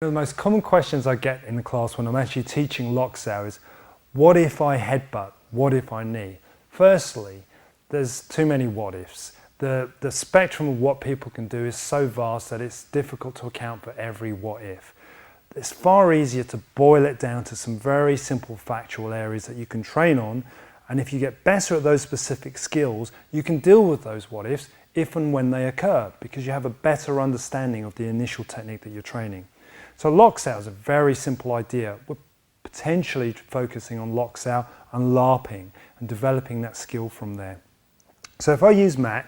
One of the most common questions I get in the class when I'm actually teaching Lok Sao is, what if I headbutt? What if I knee? Firstly, there's too many what ifs. The spectrum of what people can do is so vast that it's difficult to account for every what if. It's far easier to boil it down to some very simple factual areas that you can train on, and if you get better at those specific skills, you can deal with those what ifs if and when they occur, because you have a better understanding of the initial technique that you're training. So Lok Sao is a very simple idea. We're potentially focusing on Lok Sao and LARPing and developing that skill from there. So if I use mat,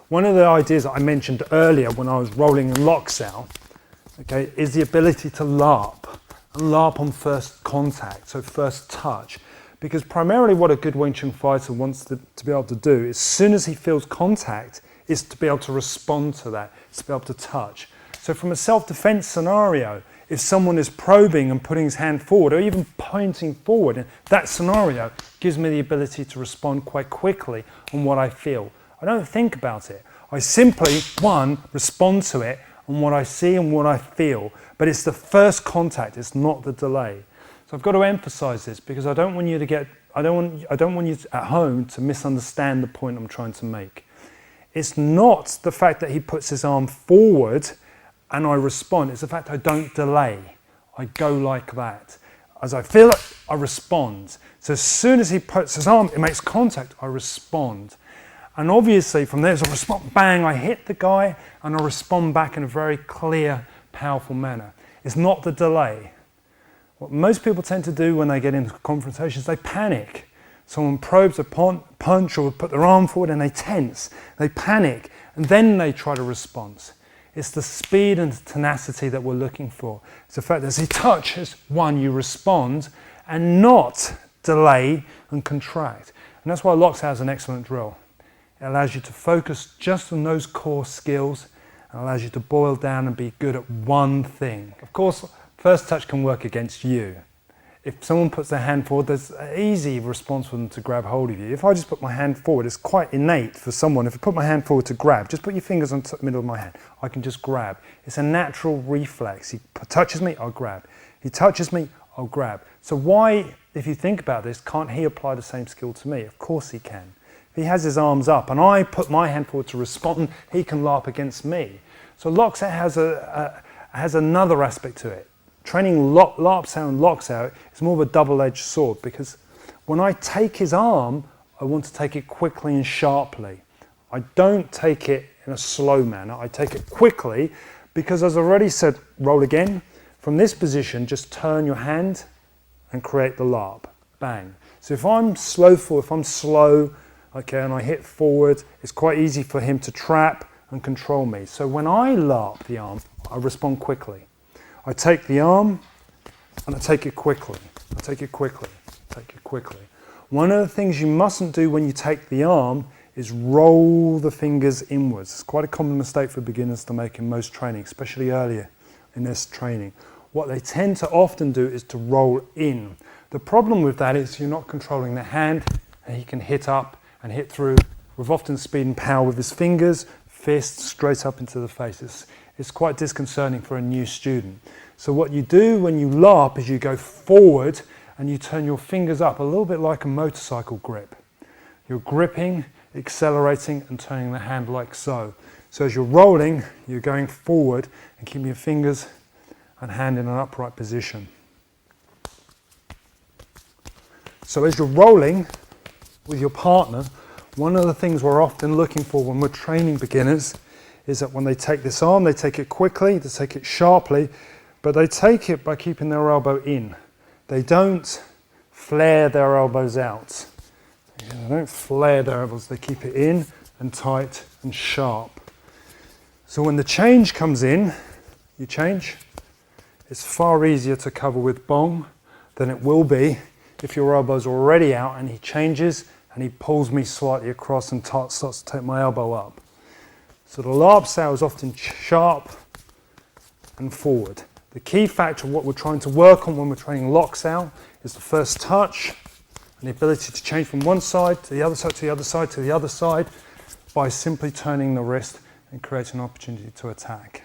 one of the ideas that I mentioned earlier when I was rolling in Lok Sao, okay, is the ability to LARP, and LARP on first contact, so first touch. Because primarily what a good Wing Chun fighter wants to be able to do, as soon as he feels contact, is to be able to respond to that, to be able to touch. So from a self-defense scenario, if someone is probing and putting his hand forward or even pointing forward, that scenario gives me the ability to respond quite quickly on what I feel. I don't think about it. I simply, one, respond to it on what I see and what I feel, but it's the first contact, it's not the delay. So I've got to emphasize this because I don't want you at home to misunderstand the point I'm trying to make. It's not the fact that he puts his arm forward and I respond, it's the fact I don't delay. I go like that. As I feel it, I respond. So as soon as he puts his arm, it makes contact, I respond. And obviously from there, as I respond, bang, I hit the guy and I respond back in a very clear, powerful manner. It's not the delay. What most people tend to do when they get into confrontations, they panic. Someone probes a punch or put their arm forward and they tense. They panic and then they try to respond. It's the speed and tenacity that we're looking for. It's the fact that as he touches, one, you respond and not delay and contract. And that's why Lok Sao is an excellent drill. It allows you to focus just on those core skills and allows you to boil down and be good at one thing. Of course, first touch can work against you. If someone puts their hand forward, there's an easy response for them to grab hold of you. If I just put my hand forward, it's quite innate for someone. If I put my hand forward to grab, just put your fingers on the middle of my hand. I can just grab. It's a natural reflex. He touches me, I'll grab. He touches me, I'll grab. So why, if you think about this, can't he apply the same skill to me? Of course he can. If he has his arms up and I put my hand forward to respond, he can LARP against me. So Lok Sao has another aspect to it. Training Laap Sao and Lok Sao is more of a double-edged sword because when I take his arm, I want to take it quickly and sharply. I don't take it in a slow manner. I take it quickly because, as I already said, roll again. From this position, just turn your hand and create the LARP. Bang. So if I'm slow, okay, and I hit forward, it's quite easy for him to trap and control me. So when I LARP the arm, I respond quickly. I take the arm and I take it quickly. I take it quickly, take it quickly. One of the things you mustn't do when you take the arm is roll the fingers inwards. It's quite a common mistake for beginners to make in most training, especially earlier in this training. What they tend to often do is to roll in. The problem with that is you're not controlling the hand and he can hit up and hit through with often speed and power with his fingers, fists straight up into the face. It's quite disconcerting for a new student. So what you do when you LARP is you go forward and you turn your fingers up a little bit like a motorcycle grip. You're gripping, accelerating and turning the hand like so. So as you're rolling, you're going forward and keeping your fingers and hand in an upright position. So as you're rolling with your partner, one of the things we're often looking for when we're training beginners is that when they take this arm, they take it quickly, they take it sharply, but they take it by keeping their elbow in. They don't flare their elbows out. They don't flare their elbows, they keep it in and tight and sharp. So when the change comes in, you change, it's far easier to cover with bong than it will be if your elbow's already out and he changes and he pulls me slightly across and starts to take my elbow up. So the Laap Sao is often sharp and forward. The key factor of what we're trying to work on when we're training Lok Sao is the first touch and the ability to change from one side to the other side, to the other side, to the other side by simply turning the wrist and creating an opportunity to attack.